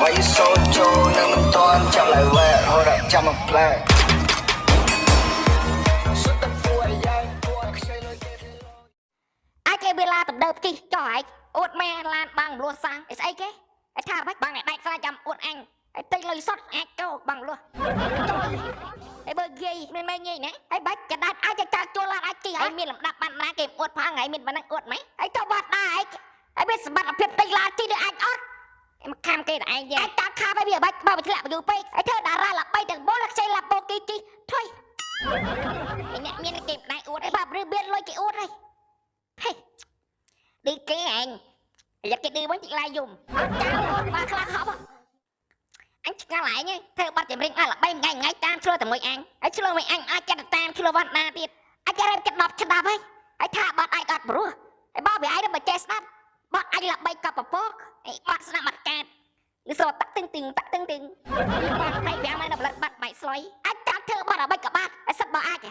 Why you so true នឹងមិនតន់ចាប់lại về hồi đãចាំមកផ្លែai chơi bê la tập đợp kì cho ai út me lan bằng luôn sang ấy cái ai tha bách bằng đại sa chăm út anh ai tây lời sót ai cho bằng luôn ai bơ ghi men men nhỉ nè ai bách cái đát ai cho cha cho lan ai kì ai miên làm đạp bàn na kìm út phá ngày miên bàn năng út mấy ai cho bát đá ai biết bát phiệt tây la chi được anh út em cam cây đại ai ta kha bây giờ bách bao bị lạ bị bay ai thơ đà ra là bay đừng bố là xây là bô kì chi thôi ai nhẹ miên kìm đại út ai bà biết lôi cái út này đi cái anh giờ cái đi với chị lai dùng cháu ba khla khó anh nghe lại nhé theo bắt chìm riêng là bay ngày ngày tam chưa từ mấy anh ấy chưa mấy anh ai chặt tam chưa bắt na tiệt ai chặt em chặt đập chặt đập ấy ai tha bắt ai đập bữa ai bao bị ai đó mà che snap bắt anh là bay cặp bọc ai bắt snap mặt cạn lý do tắc tinh tinh bắt bay béo này là bắt bay xoay anh chặt thưa bắt là bay cặp bắt ai sắp bỏ ai kìa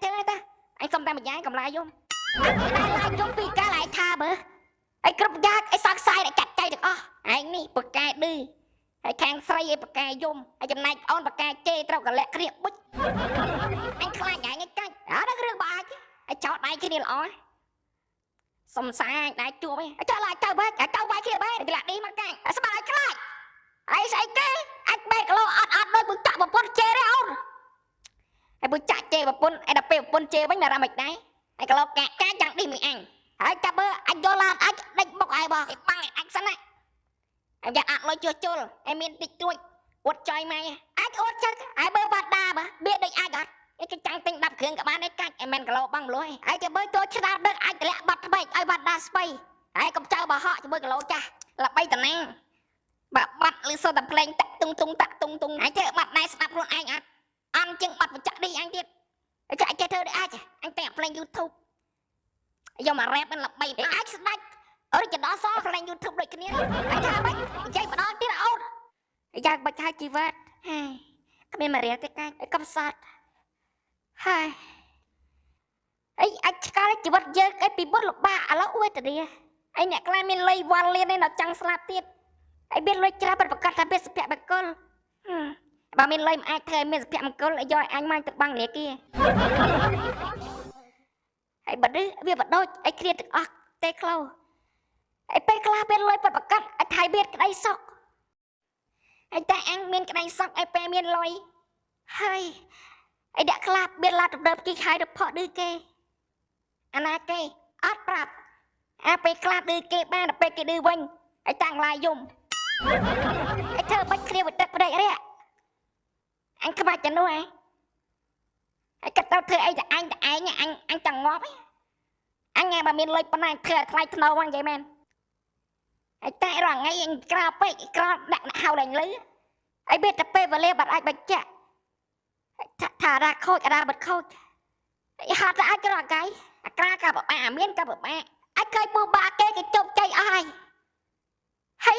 thế ta anh xong tay một giấy cầm lai dùng anh dùng vì cái lại tha bữa ai cướp giác ai sắc sai lại chặt tay được anh đi bực cài đi ai khang say ai bực cài dùng ai chấm này on bực cài chê trâu cả lẹ khịa bích anh khai nhảy ngay cạnh đó đó cái đường bà chứ ai chọt đây cái này là xong sai đại chua ấy cho lại chào bác chào bác kia bác lại đi mà cạnh sao bà lại khai ai sai cái anh bê cái lô ăn đôi bực chạm một con chê đấy không ai bực chạm chê một con ai đập bê một con chê bánh là ra mạch đấy anh cái lô kẹt cá chẳng đi mình anh hãy chắp bơ anh vô lan anh đánh bốc ai bò băng anh sẵn này em dạ ăn lôi chưa chôn em miên tịch tuổi uất chơi mày anh uất chắc ai bơ bát đa mà biết được ai gạt cái trắng tinh đập khương các bạn ấy cách em men cái lô băng lôi ai cho bơi tôi chả được anh lẹ bật bay ai bật đa spay ai cũng trao bà họ cho bơi cái lô cha là bay tận năng bà bật lư sơ tập lên tắc tung tung ai chơi mặt này snap luôn anh ăn chừng bật một chặt đi anh biết chạy chơi thơ để ai anh tẹp lên YouTube do mà rap anh là bay để ai snack ở trên đó xóa lên YouTube rồi cái này anh tha bách chạy mà đó tí là ôn chạy bách hai chi vết cái bên mà rẻ cái cắm sát hai ấy anh cái chỉ vật dơ cái bị bớt lục ba à lão uế từ đi anh nhạc lại mình lây van lên đây nó chẳng slap tiết anh biết lây chả bật cắt ra biết sẹp bạc cơn bà mình lây mà ai thề mình sẹp bạc cơn lại do anh mang từ băng này kia ai bật đi việc bật đôi ai kia được tê khâu ai pe kla bên lôi bật cắt ai thay biết cái đây sọc ai ta ăn miên cái đây sọc ai pe miên lôi hay ai đã kla bên la đập kia hai đập phọ đưa kê anh ai kê át bạc ai pe kla đưa kê ba đập pe kê đưa quanh ai tăng lại dùng ai thơ bách kia bật đập đây đấy anh không ai chẳng đâu ai cắt tao thưa anh chẳng ngóp ấy anh nghe bà miên lôi con này thưa khai thâu anh vậy men ai tại rằng ngay anh cào pe cào đặt hào đánh lưới ai biết tập pe và lê bật ai bật chạ thả ra khôi ra bật khôi hạt ra cái là cái cả bà miên cả bà ai khơi bu ba cái chụp chơi ai hay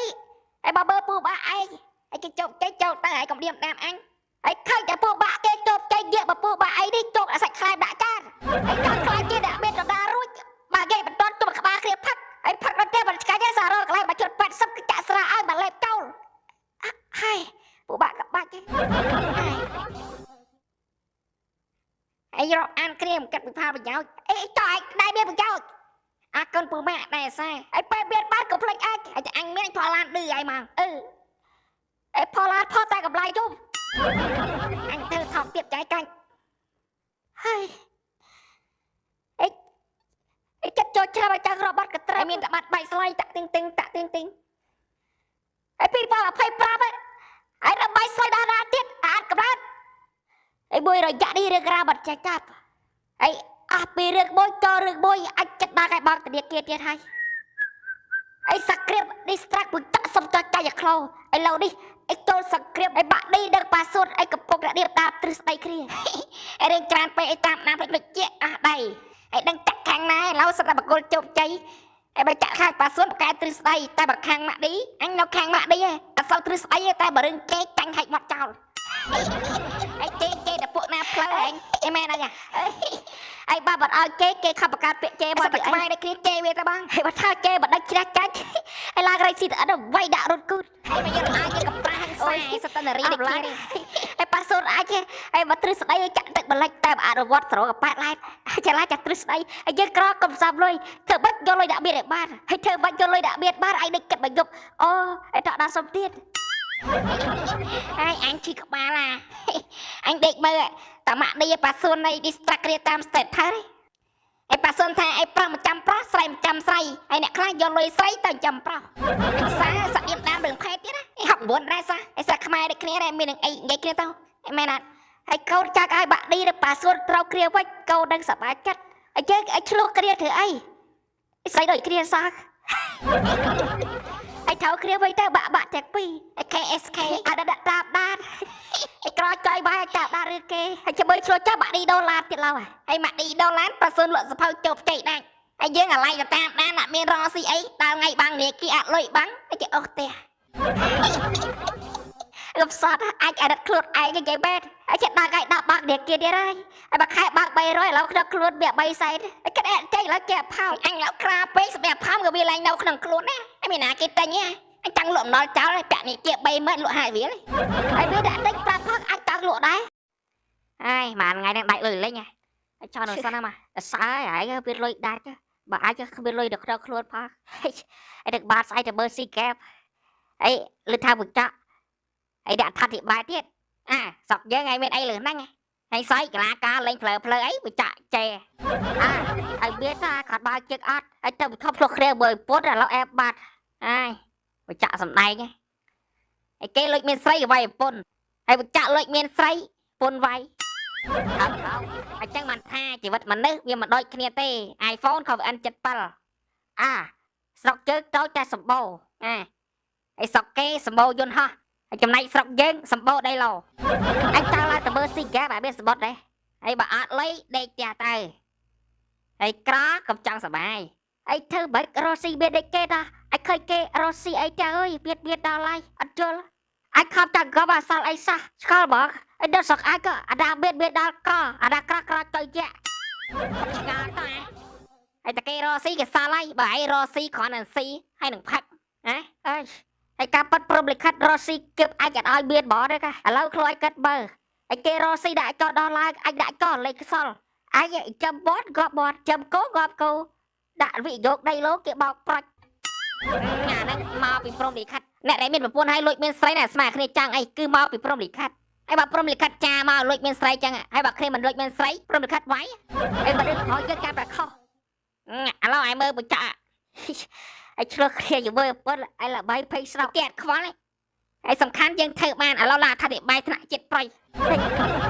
ai bà bơ bu ba ai cái chụp cái chụp ta ai còn điểm đam anh ai khơi cái bu ba cái chụp chơi dễ bà bu ba ai đi chụp là sạch khai đã can ai can khai kia đã biết là đa rút bà gây bật toan tụi bà kia phát ai phát nó chơi bật cái giá rồi cái bà chuột bật sắp cái chả ra ai bà lẹp câu hay bu ba các ba chứ ai rồi ăn kem cắt bị pha bị nhau ai trời đây biết bị nhau con bu mẹ này sai ai pe biết bát của plek ai anh miếng thoa lan đưa ai mà ai phò lan phò tayกับลายchung anh thơ thọc tiếp trái canh hay ai chất cho cha bà cha robot cái trai miếng cả bát bay slide tạ tinh ai pi phò phai pra vậy ai đã bay slide đa tiếtกับbát ai bôi rồi dạ đi được ra bật chạy chạp ai pi được bôi cho được bôi anh chất ba cái băng từ địa kia hay ai script đi strike bụi chắc xong cho chạy giật khâu ai lâu đi ai cho script ai bạn đi được password ai cặp cục đã điệp đạp từ đây kia ai đang tràn pe ai tạm nam lịch chết đây ai đang chặt hàng này lâu sao là bật gol chụp cháy ai bây chặt hàng password một cái từ đây ta bật hàng mạ đi anh nó hàng mạ đi sau từ đây ta bật đừng chế canh hạch mặt trào ai chế đã buộc na play anh em này nè ai ba bật chế khắp cả chế bật mai đây kia chế về ta băng ai bật tha chế bật đây kia ai la cái gì ở đâu vay đã rút cút ai bây giờ ai សតនរីដូចគ្នាហើយប៉ាសូនអាចហើយបើទ្រឹស្ដីចាក់ទឹកបលិចតែអនុវត្តស្រោកប៉ាឡែតចាឡាចាក់ទ្រឹស្ដីហើយយើងក្រកុំសាប់លុយធ្វើបាច់យកលុយដាក់បៀតឲ្យបានហើយធ្វើបាច់យកលុយដាក់បៀតបានឯងដឹកគិតបើយប់អូឯតដល់សុំទៀតហើយអញឈឺក្បាលអញដេកមើលតាម៉ាក់នេះប៉ាសូននៃ distract គ្នាតាម state ថើឯប៉ាសុនថាឯប្រុសមកចាំប្រុសស្រីមកចាំស្រីហើយអ្នកខ្លះយកលុយស្រីទៅចាំប្រុសសាសាក់អៀនតាមរឿងខែទៀតណាឯ69ដែរសាឯសាខ្មែរដូចគ្នាដែរមាននឹងអីនិយាយគ្នាទៅឯមែនអត់ហើយកោតចាក់ឲ្យបាក់ឌីឬប៉ាសុនត្រូវគ្រាវិញកោដឹងសប្បាយចិត្តឲ្យយើងឲ្យឆ្លោះគ្រាធ្វើអីស្រីដូចគ្រាសាឲ្យត្រូវគ្រាវិញទៅបាក់ទាំងពីរឯ KSK អត់ដាក់តាមដានឯក្រចុយបាយចាប់ដាឬគេហើយចាំមើលឆ្លោះចាប់បាក់ឌីដុល្លារទៀតឡើយហើយម៉ាក់ឌីដុល្លារប៉ាសុនលក់សភៅជោគជ័យដែរហើយយើងអាឡៃទៅតាមដានអត់មានរកស៊ីអីដល់ថ្ងៃបាំងនាគីអត់លុយបាំងតែចេះអស់ផ្ទះរំសត់អាចអរិតខ្លួនឯងនិយាយបែបអាចចេះដល់ថ្ងៃ10បាក់នាគីទៀតហើយបើខែបាក់300ឥឡូវក្នុងខ្លួនវា3សែនគិតអត់ចេះឥឡូវគេផោអញឡៅក្រាពេកសម្រាប់ផោក៏វាឡើងនៅក្នុងខ្លួនណាហើយមានណាគេទិញហ៎អញចង់លក់អំណល់ចោលហើយពាក់នេះជា30000លក់50រៀលហើយវាដាក់ទិញប្រាប់ផឹកអាចតើលក់ដែរហើយមួយថ្ងៃហ្នឹងដាច់លុយលេងហើយចោលនៅសិនណាមកសើហើយវាលុយដាច់បើអាចគ្មានលុយដល់ក្នុងខ្លួនផឹកហើយទឹកបាតស្អីទៅមើលស៊ីកែបអីលឺថាបញ្ចក់ហើយដាក់ថាធិបាយទៀតសក់យើងឯងមានអីលឺហ្នឹងហើយស្អីកលាការលេងផ្លើអីបញ្ចក់ចេហើយមានថាគាត់បើជឹកអត់ហើយទៅធប់ផ្លុះគ្រាមើលពុតឥឡូវអែបបាត់ហើយបញ្ចក់សំដែងហើយគេលុយមានស្រីវាយប្រពន្ធហើយបញ្ចក់លុយមានស្រីប្រពន្ធវាយអត់អញ្ចឹងមិនថាជីវិតមនុស្សវាមិនដូចគ្នាទេ iPhone ក៏ N77 ស្រុកជើងតូចតែសម្បូរហើយស្រុកគេសម្បូរយន្តហោះហើយចំណែកស្រុកយើងសម្បូរដីឡូអញតើឡើងទៅមើលស៊ីហ្គេមបែបសម្បត់ដែរហើយបើអត់លុយដេកផ្ទះទៅហើយក្រកំចង់សបាយហើយធ្វើបែបរស់ស៊ីមានដូចគេដែរអញឃើញគេរស់ស៊ីអីទៅអើយមានដល់ហើយអត់ជល់អញខំចាក់កបអាសាល់អីសោះឆ្កល់បងអីដល់សក់អាយក៏អាដាមានដល់កអាដាក្រទៅជាឆ្ងាល់តើហើយតែគេរស់ស៊ីគេសាល់ហើយបើឯងរស់ស៊ីគ្រាន់តែស៊ីហើយនឹងផឹកអើយហើយការប៉ັດព្រមលិខិតរស់ស៊ីគៀបអាចអត់ឲ្យមានបងទេកាឥឡូវខ្លួនឯងគិតបើហើយគេរស់ស៊ីដាក់ចោលដល់ឡើងអាចដាក់ចោលលេខខ្សលឯងចាំបត់ក៏បត់ចាំគោក៏គោដាក់វិយោគដីលោកគេបោកប្រាច់អាហ្នឹងមកពីព្រមលិខិតអ្នកដែលមានប្រពន្ធហើយលួចមានស្រីណាស្មើគ្នាចឹងអីគឺមកពីព្រមលិខិតហើយបើព្រមលិខិតចាមកលួចមានស្រីចឹងហើយបើគ្នាមិនលួចមានស្រីព្រមលិខិតវាយហើយបើរឿងខោយើងការប្រខុសឥឡូវឲ្យមើលបញ្ចក់ហើយឆ្លោះគ្នាជាមួយប្រពន្ធឲ្យល្បីភ័យស្រុកគេអត់ខ្វល់ហើយសំខាន់យើងធ្វើបានឥឡូវឡើងថាបាយថ្នាក់ចិត្តប្រៃ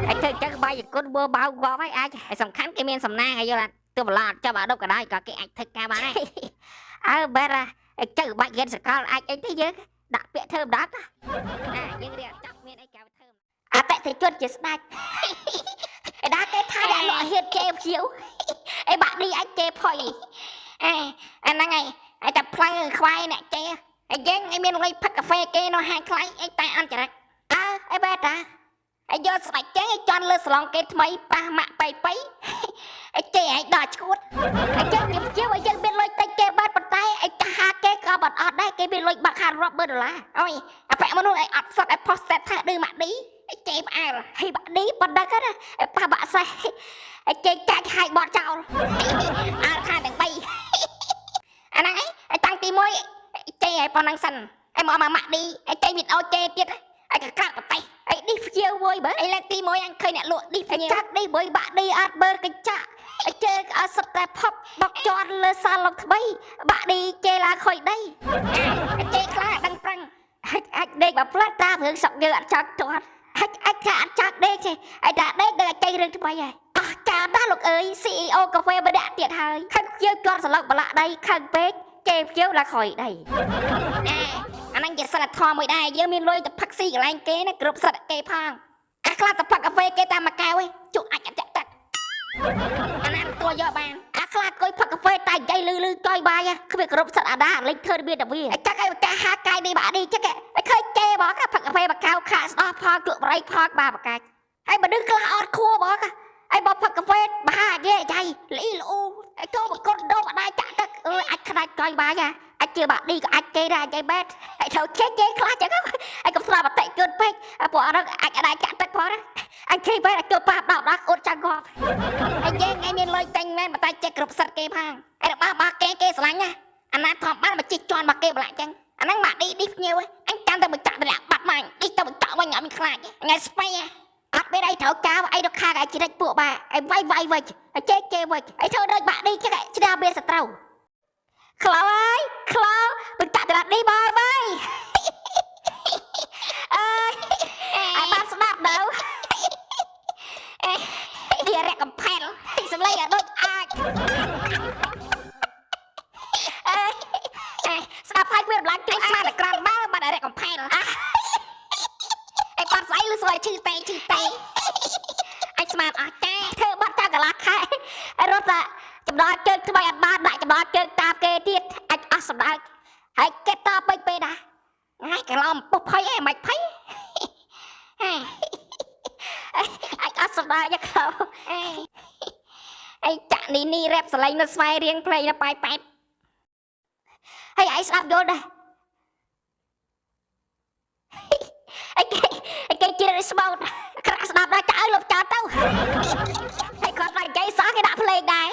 ហើយធ្វើចឹងបាយគុណមើលបៅងប់ហើយអាចហើយសំខាន់គេមានសំណាងហើយយល់ទើបឡោតចាប់អាដប់ក៏ដែរក៏គេអាចធ្វើការបានដែរបែរចឹងបាច់រៀនសកលអាចអីទេយើងដាក់ពាក្យធ្វើម្ដងយើងរៀនចាប់មានអីកៅធ្វើអតិថិជនជាស្ដេចឯដាគេថាអ្នកលក់ហ៊ានជេរភៀវឯបាក់ឌីអាចជេរផុយអាហ្នឹងហើយតែផ្លូវខ្វាយអ្នកជេរឯយើងឯមានលុយផឹកកាហ្វេគេនៅហាងខ្លៃឯតែអន់ចរិតឯបែរតាឯយកស្បែកចេះចន់លើសឡងគេថ្មីប៉ះម៉ាក់ប៉ៃឯចេះឯដល់ឈួតឯយើងជិះជិះឲ្យយើងមានលុយតិចគេបាត់ប៉ុន្តែឯតាហាគេក៏បាត់អត់ដែរគេមានលុយបាក់ខាតរាប់ម៉ឺនដុល្លារអូយអាប៉ែមនុស្សឯអត់សត់ឯផុសសេតថាឌឺម៉ាក់ឌីឯចេះផ្អើលហីបាក់ឌីប៉ុណ្ណឹងណាឯប៉ះបាក់សេះឯចេះចាច់ហាយបត់ចោលអើខាទាំង3អាហ្នឹងឯតាំងទី1ចេះឯប៉ុណ្ណឹងសិនឯមកម៉ាក់ឌីឯចេះមានអូចេះទៀតឯកក្រាក់ប្រទេសឯឌីភៀវមួយបើឯលើកទី1អញឃើញអ្នកលក់ឌីភៀវចាក់ឌីមួយបាក់ឌីអត់បើកញ្ចាក់ឯជើអត់សុទ្ធតែផប់បោកជាន់លើសាឡុកថ្មីបាក់ឌីជេឡាខុយដីឯជេខ្លះដឹងប្រឹងអាចដេកបើផ្លាត់តាមរឿងសក់យើងអត់ចង់ទាត់អាចថាអត់ចង់ដេកទេឯតាដេកដឹងតែចេះរឿងថ្មីហើយអស់ចានដែរលោកអើយ CEO កាហ្វេម្នាក់ទៀតហើយខឹងជើគាត់សឡុកបលាក់ដីខឹងពេកជេភៀវឡាខុយដីអាហ្នឹងជាសិលធម៌មួយដែរយើងមានលុយទៅផឹកស៊ីកន្លែងគេណាគ្រប់សិតគេផងខ្លះទៅផឹកកាហ្វេគេតាមមួយកែវឯងជក់អាចអត់ចាក់ទឹកអាណាតួយកបានខ្លះគួយផឹកកាហ្វេតែនិយាយលឺចុយបាយគ្មានគ្រប់សិតអាដាលេងធ្វើមានតែវាចាក់ឲ្យការហាកាយនេះបាក់នេះចឹងឯងឃើញគេបងផឹកកាហ្វេបកៅខាស្ដោះផលជក់បរិយផលបាបកាច់ហើយបើនឹងខ្លះអត់ខួរបងហើយបើផឹកកាហ្វេមហាយាយចៃលីលូចូលមកកត់ដងអត់ដែរចាក់ទឹកអាចខ្លាចចុយបាយអាចជឿបាក់នេះក៏អាចគេដែរចៃបែតហើយត្រូវចេះគេខ្លះចឹងហើយកុំស្លាប់អតិជនពេ ចាំទៅបញ្ចាក់តម្លាក់បាត់ម៉ាញ់នេះទៅបញ្ចាក់វិញអត់មានខ្លាចថ្ងៃស្បៃអត់មានអីត្រូវការអីទៅខាកអីជ្រិចពួកបាអីវាយវាយវិញអីជេវិញអីធ្វើដូចបាក់នេះចឹងជ្រាបវាសត្រូវខ្លោអើយខ្លោបញ្ចាក់តម្លាក់នេះបងអើយអើយអីបានស្ដាប់ទៅវារកកំផែលទីសំឡេងឲ្យដូចអាចស្ដាប់ហើយវារំលាញ់ជួយស្មាតក្រាន់បើបាត់រកកំផែលអីបាត់ស្អីលឺស្រួយឈឺតេអញស្មានអស់ចាធ្វើបាត់តាកន្លះខែរត់តែចំដល់ជើងថ្មីអត់បានដាក់ចំដល់ជើងតាមគេទៀតអាចអស់សម្ដៅហើយគេតពេកពេកដែរហើយកន្លងពុះភ័យអីមិនភ័យអាចអត់សម្ដៅយកខោអីចាក់នេះរ៉េបសលេងនៅស្វាយរៀងភ្លេងនៅប៉ែប៉ែតហើយឯងស្ដាប់យល់ដែរអីគេជិះស្មោតក្រាក់ស្ដាប់ដល់ចៅលុបចោលទៅហើយគាត់មកនិយាយសោះគេដាក់ភ្លេងដែរ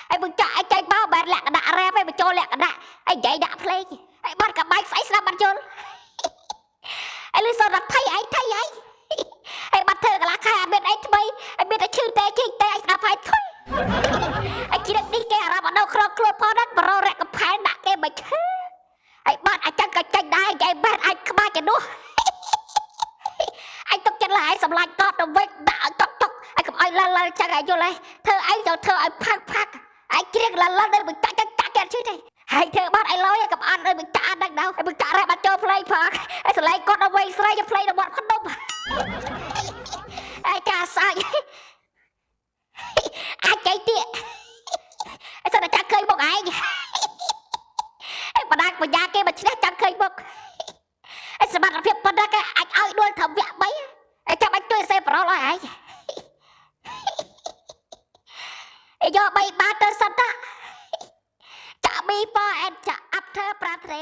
ហើយបើចាក់ឲ្យចេញបោបែរលក្ខណៈរ៉េបឲ្យបញ្ចូលលក្ខណៈហើយនិយាយដាក់ភ្លេងហើយបាត់កបាយស្អីស្ដាប់បាត់យល់ហើយលឺសតថៃឯងហើយបាត់ធ្វើកន្លះខែអត់មានអីថ្មីហើយមានតែឈឺតែជីកតែឲ្យស្ដាប់ហើយធុយហើយជ្រិតនេះគេអារម្មណ៍អត់នៅក្រខ្លួនផងណាបររកកំផែដាក់គេមិនឈឺហើយបាត់អាចចឹងក៏ចេញដែរនិយាយបែរអាចក្បាច់ទៅនោះអញទុកចិត្តឡើយសម្លាញ់កត់ទៅវិញដាក់ឲ្យតុកឲ្យកុំឲ្យលលចឹងឲ្យយល់ហើយធ្វើអីទៅធ្វើឲ្យផាក់ឲ្យជ្រៀងលលដល់បញ្ចាក់គេឈឺទេហើយធ្វើបាត់ឲ្យលយឲ្យកុំអត់ឲ្យបញ្ចាក់អត់ដឹងដល់ឲ្យបញ្ចាក់រ៉ែបាត់ចូលផ្លេងផងឲ្យសលេងកត់ដល់វិញស្រីទៅផ្លេងរបស់ខំដុំអាកាសាយអាចចៃទៀតអីសិនតែចាក់ឃើញមុខឯងអីបដាច់បញ្ញាគេមកឈ្នះចាំឃើញមុខអីសមត្ថភាពប៉ុណ្ណាគេអាចឲ្យដួលត្រឹមវគ្គ3អីចាំបាច់ជួយសេប្រូលឲ្យឯងអីយក3បាតទៅសិនតាចាក់មីប៉អែនចាក់អាប់ធ្វើ5ត្រេ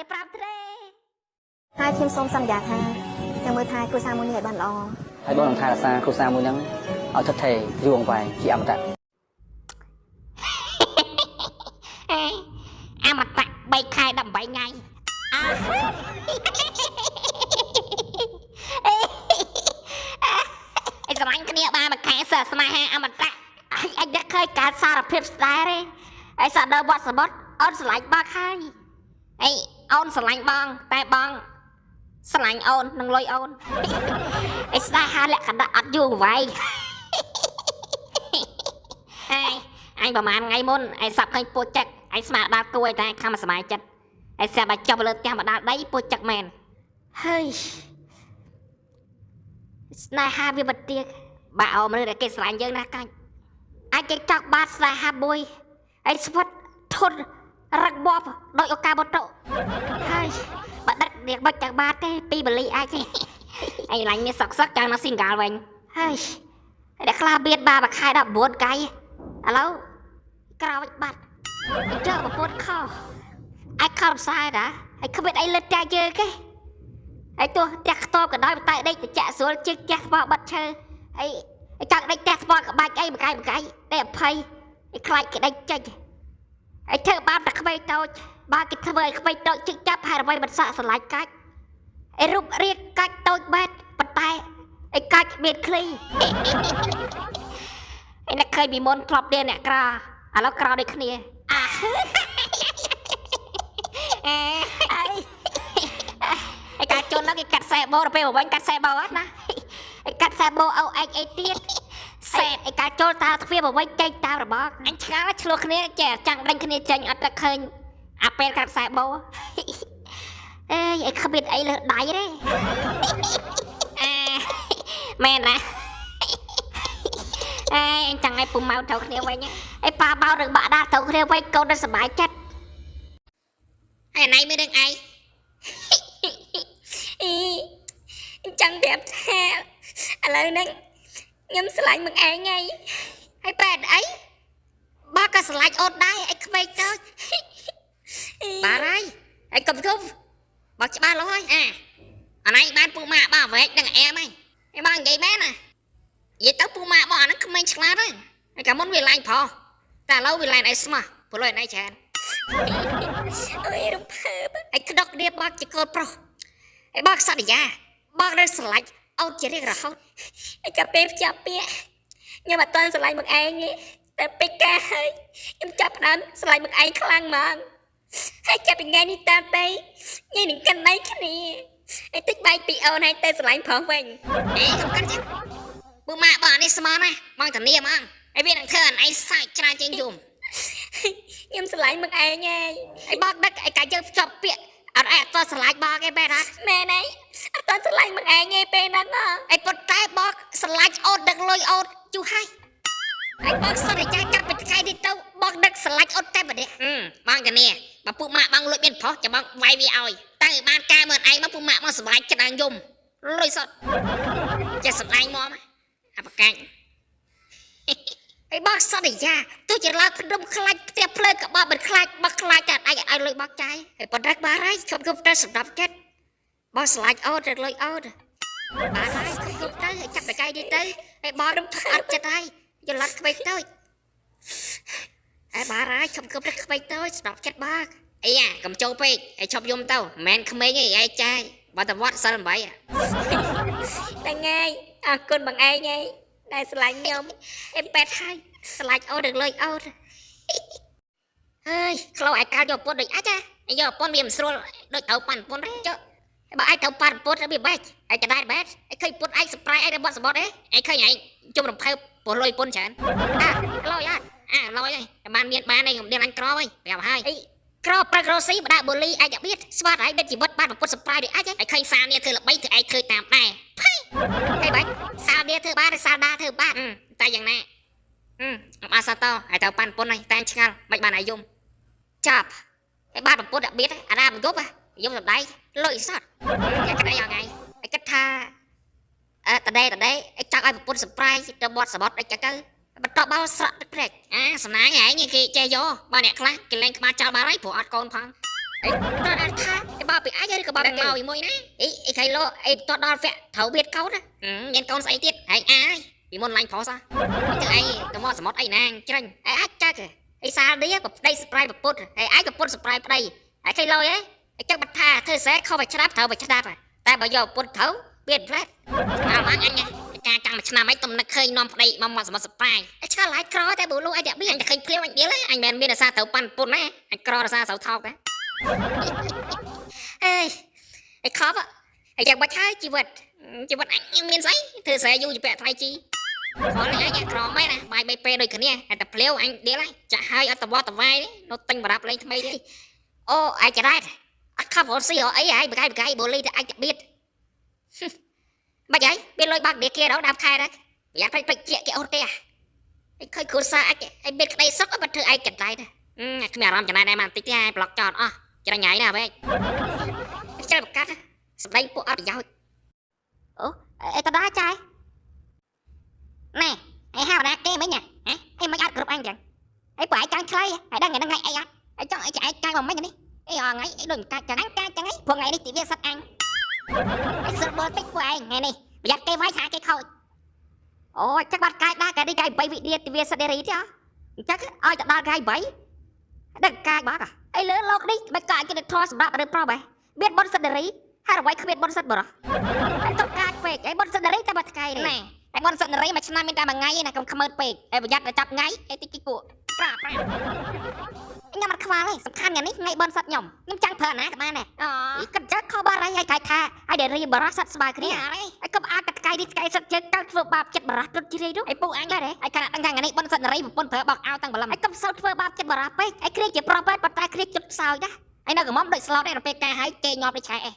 ហើយខ្ញុំសូមសន្យាថានឹងមើលថែគ្រួសារមួយនេះឲ្យបានល្អហើយបងនឹងថែរក្សាគ្រួសារមួយហ្នឹងឲ្យថិតថេរយូរអង្វែងជាអមតៈអមតៈ3ខែ18ថ្ងៃអីស្រឡាញ់គ្នាបានមួយខែសើស្នេហាអមតៈអញនឹកឃើញការសារភាពស្ដាយទេអីសាដល់វត្តសមុទ្រអូនស្រឡាញ់បងហើយអីអូនស្រឡាញ់បងតែបងស្រឡាញ់អូននឹងលុយអូនអីស្ដាយហាលក្ខណៈអត់យូរវែងអញប្រហែលថ្ងៃមុនឯងសាប់ឃើញពូចឹកឯងស្មារតីគួរតែខំស្មារចិត្តឯងស្រាប់តែចុះលើផ្ទះមកដល់ដីពូចឹកមែនហើយស្នេហាវាបទាបាក់អមរឿងតែគេស្រឡាញ់យើងណាកាច់អាចគេចង់បានស្នេហាមួយឯងស្វិតធន់រឹកបបដោយឱកាបតុហើយបើដឹកនាងបាច់ចាំបានទេពីបលីអាចឯងឡាញ់មានសក់ចង់នៅស៊ីងហ្គាល់វិញហើយតែខ្លះបៀតបាខែ19កាយឥឡូវក្រោយបាត់ចើប្រពន្ធខោអាចខំផ្សាយតាហើយគ្មានអីលិតតែយើងទេហើយទោះផ្ទះខ្ទប់ក៏ដោយតែដេកទៅចាក់ស្រួលជិះផ្ទះស្បោបាត់ឈើហើយចង់ដេកផ្ទះស្បោក្បាច់អីបកាយតែអភ័យឯខ្លាចគេដេកចេញឯធ្វើបាបតែក្មេងតូចបើគេធ្វើឲ្យក្មេងតូចជិះចាប់ហើយអ្វីមិនសក់ស្រឡាញ់កាច់ឯរូបរាងកាច់តូចបែតប៉ុន្តែឯកាច់មានឃ្លីឯអ្នកឃើញពីមុនធ្លាប់រៀនអ្នកក្រឥឡូវក្រដូចគ្នាឯកាជន់នោះគេកាត់ខ្សែបោទៅពេលវិញកាត់ខ្សែបោអត់ណាឯកាត់ខ្សែបោអូអេចអីទៀតសេតឯកាចូលតាទ្វាបវិញចេញតាមរបស់អញឆ្ងល់ឆ្លោះគ្នាចេះចាំងដេញគ្នាចេញអត់តែឃើញអាពេលកាត់ខ្សែបោអេឯគ្មានអីលើដៃទេមែនណាអញចង់ឲ្យពុំមកត្រូវគ្នាវិញឯប៉ាបោរឿងបាក់ដាត្រូវគ្នាវិញកូនដល់សុបាយចិត្តឯណៃមើលនឹងឯងចង់ប្រាប់ថាឥឡូវហ្នឹងខ្ញុំស្រឡាញ់มึงឯងហើយបែរអីបើក៏ស្រឡាញ់អូនដែរឯក្មេងតូចបាទហើយឯកុំធំបើច្បាស់លោះហើយអាណៃបានពូម៉ាក់បើវែកនឹងអែមហើយឯបងនិយាយមែនណានិយាយទៅពូម៉ាក់បងអាហ្នឹងក្មេងឆ្លាតហើយឯកាលមុនវាឡាញប្រុសតែឥឡូវវាឡាញឯស្មោះព្រោះឯណៃច្រើនអើយរំភើបឯក្តុកគ្នាបើជាកូនប្រុស ឯបងសន្យាបងនឹងស្រឡាញ់អូនជារៀងរហូតឯកាពេលចាប់ពាក្យខ្ញុំអត់ទាន់ស្រឡាញ់មកឯងទេតែពេលការហើយខ្ញុំចាប់ផ្ដើមស្រឡាញ់មកឯងខ្លាំងហ្មងហើយចាប់ពីថ្ងៃនេះតាមទៅញ៉ៃនឹងកាន់ដៃគ្នាឯតិចបែកពីអូនហើយទៅស្រឡាញ់ប្រុសវិញអេកុំកាន់ចឹងពូម៉ាក់បងនេះស្មោះណាបងធានាហ្មងហើយវានឹងធ្វើអនឯងសាច់ច្រើនជាងយំខ្ញុំស្រឡាញ់មកឯងហើយហើយបងដឹកឯកាយើងភ្ជាប់ពាក្យអត់ឯងអត់តស្រឡាញ់បងទេបែរអត់មែនទេអត់តស្រឡាញ់មកឯងទេពេលហ្នឹងឯប៉ុន្តែបងស្រឡាញ់អូនដឹកលុយអូនជុះហើយឯបងសន្យាចាប់ពីថ្ងៃនេះទៅបងដឹកស្រឡាញ់អូនតែម្នាក់បងធានាបើពួកម៉ាក់បងលួចមានប្រុសចាំបងវាយវាឲ្យតែបានការមើលឯងមកពួកម៉ាក់មកសុបាយចិត្តដល់យំលុយសុតចេះសម្ដែងមកអាប្រកាច់ហើយបងសន្យាទោះជាឡើងភ្នំខ្លាច់ផ្ទះភ្លើក៏បងមិនខ្លាចបងខ្លាចតែឯងឲ្យលុយបងចាយហើយប៉ុន្តែបានហើយខ្ញុំគប់ទៅសម្រាប់ចិត្តបងស្រឡាញ់អូនទៅលុយអូនបានហើយខ្ញុំគប់ទៅហើយចាប់បកាយនេះទៅហើយបងរំអត់ចិត្តហើយយល់ឡាត់ក្បៃទៅហើយបានហើយខ្ញុំគប់ទៅក្បៃទៅសម្រាប់ចិត្តបងអីយ៉ាកុំចូលពេកហើយឈប់យំទៅមិនមែនក្មេងឯងចាយបើតវត្តសិល8តែថ្ងៃអរគុណបងឯងហើយដែលស្រឡាញ់ខ្ញុំអេប៉ែតហើយស្រឡាញ់អូននឹងលុយអូនហើយខ្លោឯកាលយកពុតដូចអាចយកពុនវាមិនស្រួលដូចត្រូវប៉ាន់ពុនទេចុះបើអាចត្រូវប៉ាន់ពុតវាបែកឯកដែរបែកឯឃើញពុតឯងសប្រៃឯងរបស់សបត់ឯងឃើញឯងជុំរំភើបពោះលុយពុនច្រើនខ្លោអើឡយហើយបានមានបានឯងខ្ញុំមានអញក្រហើយប្រាប់ហើយក្រប្រឹករស៊ីបដាបូលីឯងបៀតស្វាតឯងដឹកជីវិតបានពុតសប្រៃដូចអាចឯងឃើញសាលនេះធ្វើល្បីធ្វើឯងឃើញតាមដែរហើយបែកសាលនេះធ្វើបានសាលដាធ្វើបានតែយ៉ាងណាអាសាតោឲ្យទៅប៉ាន់ពុនហើយតែឆ្ងល់មិនបានអាយំចាប់ហើយបានប្រពន្ធដាក់បៀតអាណាមិនយប់យំសម្ដែងលុយសតតែក្តីយ៉ាងថ្ងៃឯគិតថាតដេឯចង់ឲ្យប្រពន្ធសប្រៃទៅបត់សបត់ឯចឹងទៅបន្តបោស្រក់ទឹកព្រែកសំណាងឯងគេចេះយកបើអ្នកខ្លះគេលេងខ្មាចោលបានហើយព្រោះអត់កូនផងអីតើអាចថាបើពីអាចឬក៏បើមកមួយណាអីខៃលោអីតដល់វគ្គត្រូវបៀតកូនមានកូនស្អីទៀតឯងអាយពីមុនឡាញ់ប្រុសទៅឯងទៅមកសមុទ្រអីណាច្រាញ់អាចចាក់អីសាលនេះប្តីសប្រៃប្រពុតហើយឯងប្រពុតសប្រៃប្តីហើយខៃលោអីចឹងបាត់ថាធ្វើសែខុសឲ្យឆ្ដាប់ត្រូវឲ្យឆ្ដាប់តែបើយកពុតត្រូវបៀតផ្លែតអញការចាំមួយឆ្នាំអីទំនឹកឃើញនាំប្តីមកសមុទ្រសប្រៃឆ្កល់ឡាយក្រតែបើលោកអីតែបៀអញតែឃើញភ្លាវអញដៀលអញមិនមានអាសាត្រូវប៉ាន់ពុនណាអញក្រអាសាត្រូវថោកអេខប់ហើយយ៉ាងបាច់ហើយជីវិតអញមានស្អីធ្វើស្រែយូរជាពាក់ថ្លៃជីខនអញក្រមែនណាបាយ3ពេលដូចគ្នាតែភ្លាវអញដៀលហើយចាក់ហើយអត់តវត្តវាយនៅទិញបរាប់លេងថ្មីទៀតអូឯងចរ៉ែអត់ខប់រត់ស៊ីអីហើយបកាយបូលីតែអាចបៀតបាច់ហើយបៀតលុយបាក់ដេគេដល់ដើមខែដែរប្រយ័ត្នពេកជាគេអូនទេឃើញគ្រូសាអញបៀតក្តីសុកបាត់ធ្វើឯងកន្លែងដែរគ្មានអារម្មណ៍ចំណាយដែរមកបន្តិចទេឯងប្លុកចោលអស់ច្រាញ់ញ៉ៃណាវិញចែកបកាត់សម្ដីពួកអត់ប្រយោជន៍អូអេតដែរចាយណែឯហៅណាគេមិញហ៎ឯមិនអត់គ្រប់អញចឹងឯបើឯងចង់ឆ្លៃឯដឹងថ្ងៃអីអត់ឯចង់ឯងកាយមកមិញនេះឯថ្ងៃឯដូចកាច់ចឹងកាច់ចឹងឯងព្រោះថ្ងៃនេះទិវាសិតអញឯសើបតិចពួកឯងថ្ងៃនេះប្រយ័ត្នគេវាយថាគេខូចអូចឹងបាត់កាយដែរកាយនេះកាយ3វិធាទិវាសិតរីទេអញ្ចឹងឲ្យទៅដល់កាយ3ដឹងកាយបាត់ឯលើលោកនេះមិនកាយគេធေါ်សម្រាប់រឿងប្រុសបែមានបុណ្យសិតរីហើយអ្វីគ្មានបុណ្យសិតបរោះឯទៅកាយពេកឯបុណ្យសិតរីតែបាត់ថ្ងៃនេះតែបុណ្យសិតរីមួយឆ្នាំមានតែមួយថ្ងៃឯណាកុំខ្មើតពេកឯប្រយ័ត្នទៅចាប់ថ្ងៃឯតិចគួរប្រាខ្ញុំអត់ខ្វល់ទេសំខាន់ថ្ងៃនេះថ្ងៃបុណ្យសិតខ្ញុំចង់ប្រើណាក៏បានដែរអូគិតចឹងខុសបារៃឲ្យកាយថាឲ្យដែលរីបរោះសិតស្បើគ្នាហើយកុំអាចថ្ងៃនេះថ្ងៃសិតជើងទៅធ្វើបាបចិត្តបរោះទុតជ្រាយនោះឯពូអញដែរឯខណៈដឹងថាថ្ងៃនេះបុណ្យសិតរីប្រពន្ធប្រើបោកអោតាំងបលំឯកុំសូវធ្វើបាបចិត្តបរោះពេកឯគ្រាជាប្រុសពេកប៉ុន្តែគ្រាជុតខ្សោយដែរឯនៅកំមដូចស្លុតឯទៅពេលការហើយគេញាប់ដូចឆែនេះ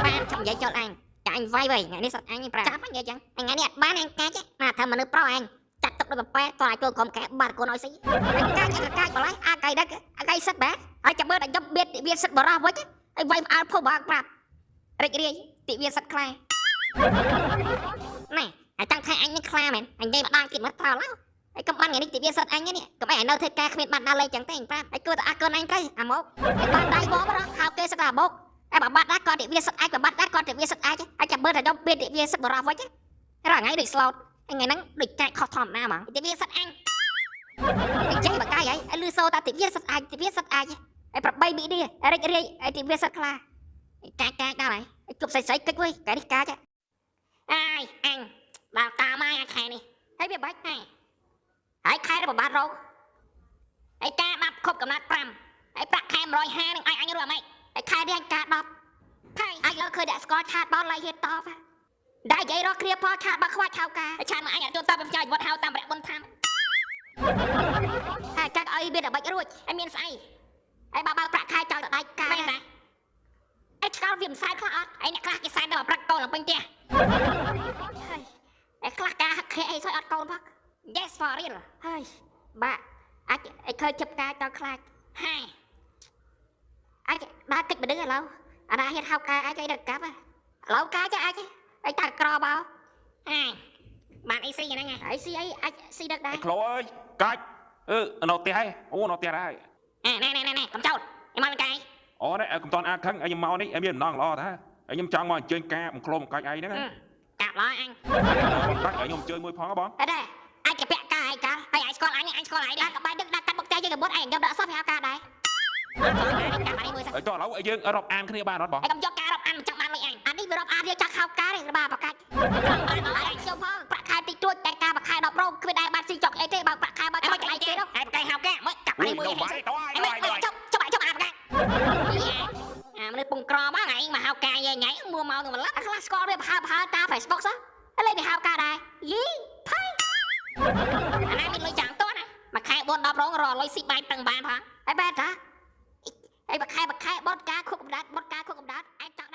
បានខ្ញុំនិយាយចោលអញចាអញវាយថ្ងៃនេះសិតអញប្រាប់ចាប់អញនិយាយចឹងថ្ងៃនេះអត់បានអញកាច់ណាថាមនុស្សប្រុសអញចាត់ទុកដូចប៉ែតឲ្យចូលក្រុមកែបាត់កូនឲ្យស៊ីកាច់បលៃអាកៃដឹកអាកៃសិតបាទហើយចាំមើលតែយកបៀតវាសិតបរោះវិញហើយវាយអើភពបាក់ប្រាប់រិចរាយទិវាសិតខ្លាណែអាចចង់ថាអញនេះខ្លាមែនអញនិយាយម្ដងទៀតមកត្រោឡហើយកុំបានថ្ងៃនេះទិវាសិតអញនេះកុំឲ្យនៅធ្វើការគ្មានបានដល់លេងចឹងទេអញប្រាប់ហើយគួរតែអើកូនអញទៅអាមកបានដៃបងហៅគេសិតអាមកឯបើបាត់ដែរគាត់ទិវាសិតអាចបើបាត់ដែរគាត់ទិវាសិតអាចចាំមើលតែយកបៀតទិវាសិតបរោះវិញរថ្ងៃដូចស្លូតថ្ងៃហ្នឹងដូចចាច់ខុសធម្មតាហ្មងទិវាសិតអញនិយាយបកាយហើយលឺសូតាទិវាសិតអាចទិវាសិតអាចឯប្របីមីនេះរិចរាយឯទិវាសិតខ្លាកាច់ដល់ហើយ chụp sấy sấy kích với cái đi cá chứ ai anh bảo cà mai ai khai này thấy biết bách này hãy khai ra một bát rau hãy ca đập khóc cầm nát pram hãy bạc khai rồi hai anh rồi mày hãy khai đi anh ca đập khai anh lỡ khơi đã score chat ball lại hết to vậy đại vậy đó kia po chat bạc khoai thao ca chat mà anh cho tao chơi vật hao tam bẹt bôn tham hai các ấy biết là bạch rồi anh miên say anh bao bạc khai cho đại ca này anh cao viêm sai khá anh nhắc cái sai đâu bạc câu là bên kia anh khá ca khi anh sai câu bác yes for real hơi bà anh khơi chụp ca cho khá hai anh đã kịch mà đứng ở lâu anh đã hết hao ca anh chơi được cáp à lâu ca cho anh ta cò bao hai bạn AC vậy nè AC ấy AC được đây Khổ ơi cách nó tè hay nó tè đây nè cầm trâu em mau cái đấy cũng toàn ăn khăn em mau đấy em biết non lo thế em chọn mà chơi ca một khô một cái ấy đó cạp lo anh cách ở nhom chơi môi phó bón đây anh cái bẹt ca anh score lại đi các bạn đừng đặt cắt bọc tay cho cái bốt anh gặp đỡ sắp hao ca đây cho lâu ấy dương ở rọc ăn cái này ba nó bỏ anh cầm cho ca rọc ăn trong ban với anh đi với rọc ăn đi chắc hao cá này ba bọc cách anh siêu phong bạc khai tịch truột tay ca bạc khai đọc râu cứ đây bạn xin chọc ấy thế bạc khai bao chọc ai chế đâu anh cái hao cá mới cặp đi mười em cho bạn cái mình bùng cò má ngày mà hao ca về nhảy mua màu rồi mà lắc class score đi hao ta phải sport á anh lên thì hao ca đây gì thấy anh em mình lôi chẳng tốt này mà khai bồn đọc râu rồi lôi xịt bài từng bàn hả ai bé hả ai bạc khai bót cá khúc cầm đát anh chọn